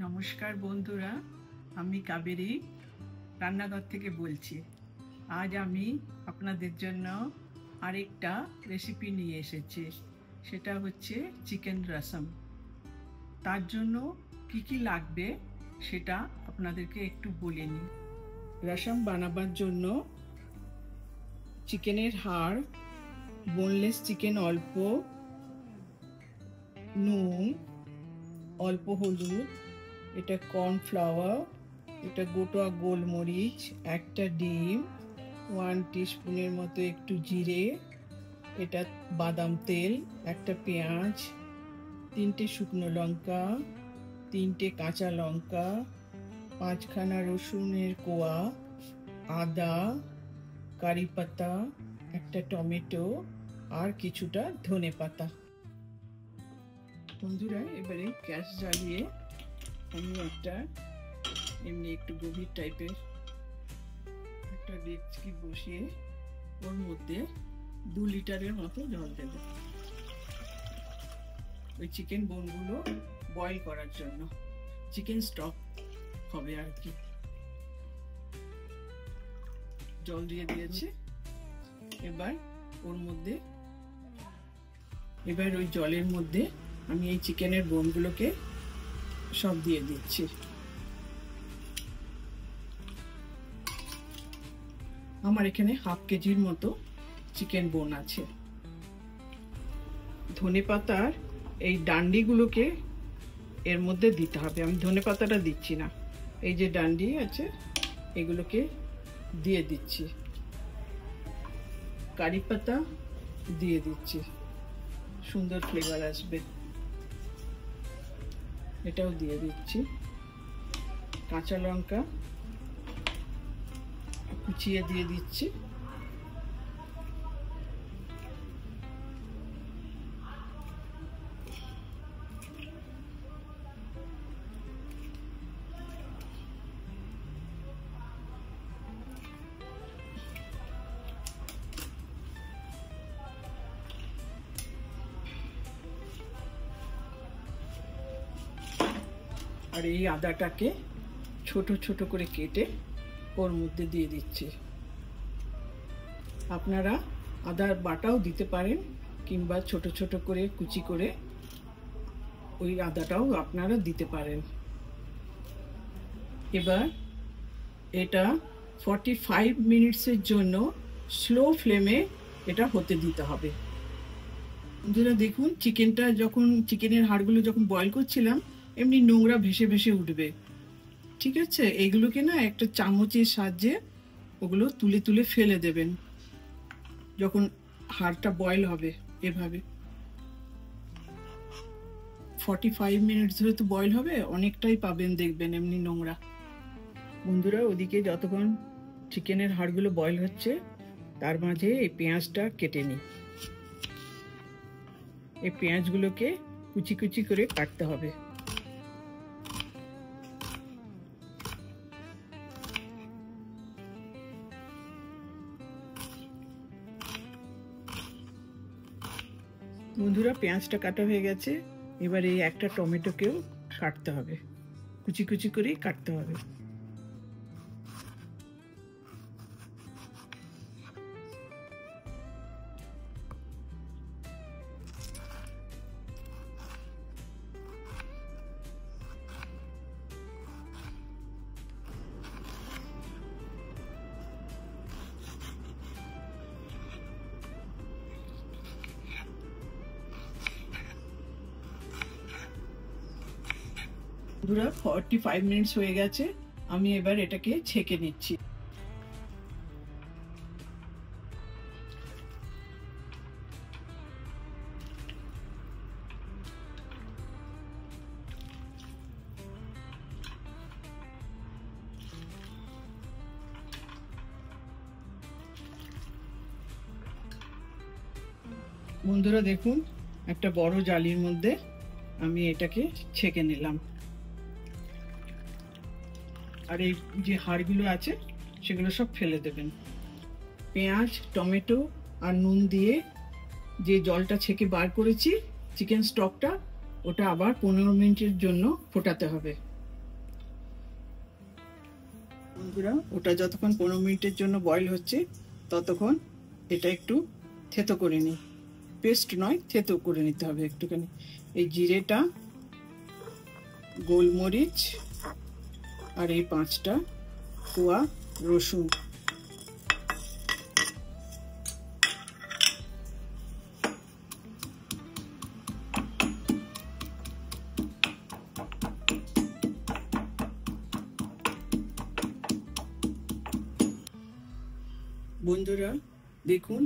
নমস্কার বন্ধুরা, আমি কাবেরী রান্নাঘর থেকে বলছি। আজ আমি আপনাদের জন্য আরেকটা রেসিপি নিয়ে এসেছি। সেটা হচ্ছে চিকেন রসম। তার জন্য কি কি লাগবে সেটা আপনাদেরকে একটু বলে নিই। রসম বানাবার জন্য চিকেনের হাড়, বোনলেস চিকেন অল্প, নুন অল্প, হলুদ, এটা কর্নফ্লাওয়ার, এটা গোটা গোলমরিচ, একটা ডিম, 1 টিস্পুনের মতো একটু জিরে, এটা বাদাম তেল, একটা পেঁয়াজ, 3টে শুকনো লঙ্কা, 3টে কাঁচা লঙ্কা, 5খানা রসুনের কোয়া, আদা, কারি পাতা, একটা টমেটো আর কিছুটা ধনে পাতা। বন্ধুরা, এবারে গ্যাস জ্বালিয়ে আমি একটা এমনি একটু গভীর টাইপের একটা ডেকচি বসিয়ে ওর মধ্যে 2 লিটারের মতো জল দেব ওই চিকেন বোনগুলো বয়েল করার জন্য। চিকেন স্টক হবে আর কি। জল দিয়ে দিয়েছি। এবার ওই জলের মধ্যে আমি এই চিকেনের বোনগুলোকে সব দিয়ে দিচ্ছি। আমার এখানে 1/2 কেজির মতো চিকেন বোন আছে। ধনে পাতার এই ডান্ডিগুলোকে এর মধ্যে দিতে হবে। আমি ধনে পাতাটা দিচ্ছি না, এই যে ডান্ডি আছে এগুলোকে দিয়ে দিচ্ছি। কারি পাতা দিয়ে দিচ্ছি, সুন্দর ফ্লেভার আসবে। এটাও দিয়ে দিচ্ছি। কাঁচা লঙ্কা কুচিয়ে দিয়ে দিচ্ছি। আর এই আদাটাকে ছোট ছোট করে কেটে ওর মধ্যে দিয়ে দিচ্ছি। আপনারা আদার বাটাও দিতে পারেন, কিংবা ছোট ছোট করে কুচি করে ওই আদাটাও আপনারা দিতে পারেন। এবার এটা 45 মিনিটসের জন্য স্লো ফ্লেমে এটা হতে দিতে হবে। বন্ধুরা দেখুন, চিকেনের হাড়গুলো যখন বয়েল করছিলাম এমনি নোংরা ভেসে ভেসে উঠবে। ঠিক আছে, এগুলোকে না একটা চামচের সাহায্যে ওগুলো তুলে তুলে ফেলে দেবেন যখন হাড়টা বয়েল হবে। এভাবে 45 মিনিট ধরে তো বয়েল হবে, অনেকটাই পাবেন দেখবেন এমনি নোংরা। বন্ধুরা, ওদিকে যতক্ষণ চিকেনের হাড়গুলো বয়েল হচ্ছে তার মাঝে এই পেঁয়াজটা কেটে নিই। এই পেঁয়াজগুলোকে কুচি কুচি করে কাটতে হবে। বন্ধুরা, পেঁয়াজটা কাটা হয়ে গেছে। এবার এই একটা টমেটোকেও কাটতে হবে, কুচি কুচি করে কাটতে হবে। বন্ধুরা, 45 মিনিটস হয়ে গেছে। আমি এবার এটাকে ছেঁকে নিচ্ছি। বন্ধুরা দেখুন, একটা বড় জালির মধ্যে আমি এটাকে ছেঁকে নিলাম। আর এই যে হাড়গুলো আছে সেগুলো সব ফেলে দেবেন। পেঁয়াজ, টমেটো আর নুন দিয়ে যে জলটা ছেঁকে বার করেছি চিকেন স্টকটা, ওটা আবার 15 মিনিটের জন্য ফোটাতে হবে। বন্ধুরা, ওটা যতক্ষণ 15 মিনিটের জন্য বয়েল হচ্ছে ততক্ষণ এটা একটু থেতো করে নিই। পেস্ট নয়, থেতো করে নিতে হবে একটুখানি। এই জিরেটা, গোলমরিচ আর এই 5টা কোয়া রসুন। বন্ধুরা দেখুন,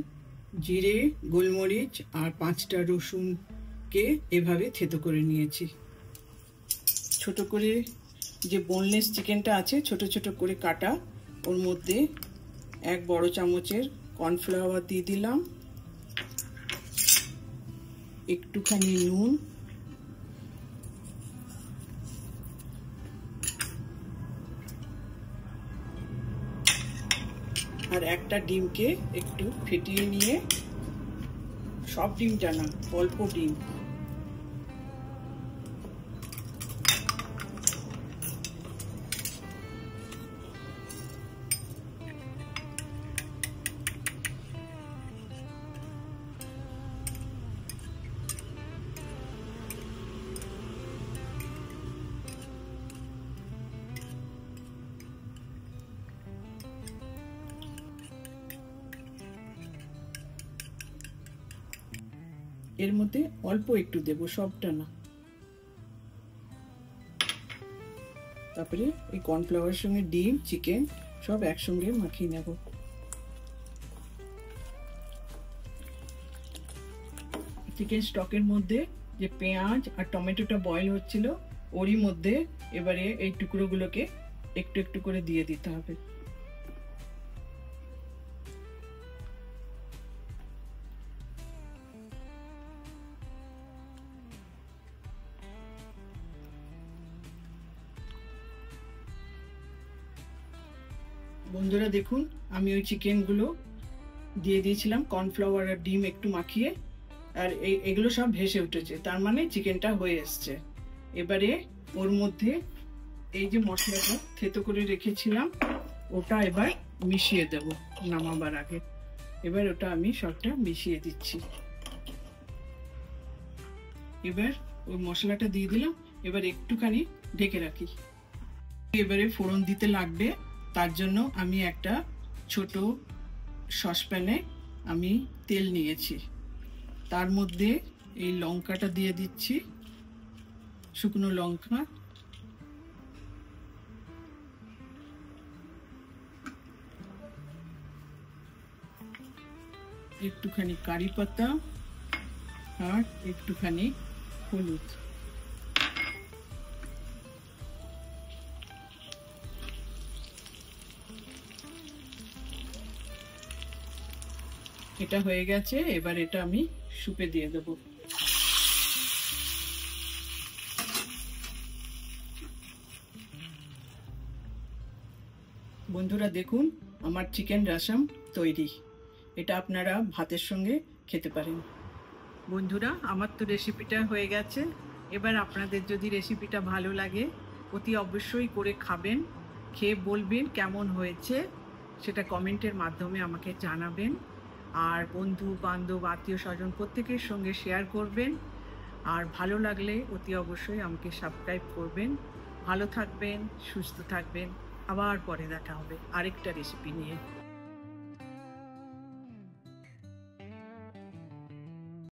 জিরে, গোলমরিচ আর 5টা রসুনকে এভাবে থেতো করে নিয়েছি। ছোট করে যে বোনলেস চিকেনটা আছে ছোট ছোট করে কাটা, ওর মধ্যে 1 বড় চামচের কর্নফ্লাওয়ার দিয়ে দিলাম, একটুখানি নুন, আর একটা ডিমকে একটু ফেটিয়ে নিয়ে, সব ডিমটা না, অল্প ডিম, এর মধ্যে অল্প একটু দেব, সবটা না। তারপরে এই কর্নফ্লাওয়ারের সঙ্গে ডিম, চিকেন সব একসঙ্গে মাখিয়ে নেব। চিকেন স্টকের মধ্যে যে পেঁয়াজ আর টমেটোটা বয়েল হচ্ছিল, ওরই মধ্যে এবারে এই টুকরোগুলোকে একটু একটু করে দিয়ে দিতে হবে। বন্ধুরা দেখুন, আমি ওই চিকেনগুলো দিয়ে দিয়েছিলাম কর্নফ্লাওয়ার আর ডিম একটু মাখিয়ে, আর এগুলো সব ভেসে উঠেছে, তার মানে চিকেনটা হয়ে এসছে। এবারে ওর মধ্যে এই যে মশলাটা থেতো করে রেখেছিলাম ওটা এবার মিশিয়ে দেব নামাবার আগে। এবার ওটা আমি সবটা মিশিয়ে দিচ্ছি। এবার ওই মশলাটা দিয়ে দিলাম, এবার একটুখানি ঢেকে রাখি। এবারে ফোড়ন দিতে লাগবে, তার জন্য আমি একটা ছোট সসপ্যানে আমি তেল নিয়েছি, তার মধ্যে এই লঙ্কাটা দিয়ে দিচ্ছি, শুকনো লঙ্কা, একটুখানি কারি পাতা আর একটুখানি হলুদ। এটা হয়ে গেছে, এবার এটা আমি সুপে দিয়ে দেব। বন্ধুরা দেখুন, আমার চিকেন রসম তৈরি। এটা আপনারা ভাতের সঙ্গে খেতে পারেন। বন্ধুরা, আমার তো রেসিপিটা হয়ে গেছে। এবার আপনাদের যদি রেসিপিটা ভালো লাগে অতি অবশ্যই করে খাবেন, খেয়ে বলবেন কেমন হয়েছে, সেটা কমেন্টের মাধ্যমে আমাকে জানাবেন। আর বন্ধু বান্ধব আত্মীয় স্বজন প্রত্যেকের সঙ্গে শেয়ার করবেন। আর ভালো লাগলে অতি অবশ্যই আমাকে সাবস্ক্রাইব করবেন। ভালো থাকবেন, সুস্থ থাকবেন। আবার পরে দেখা হবে আরেকটা রেসিপি নিয়ে।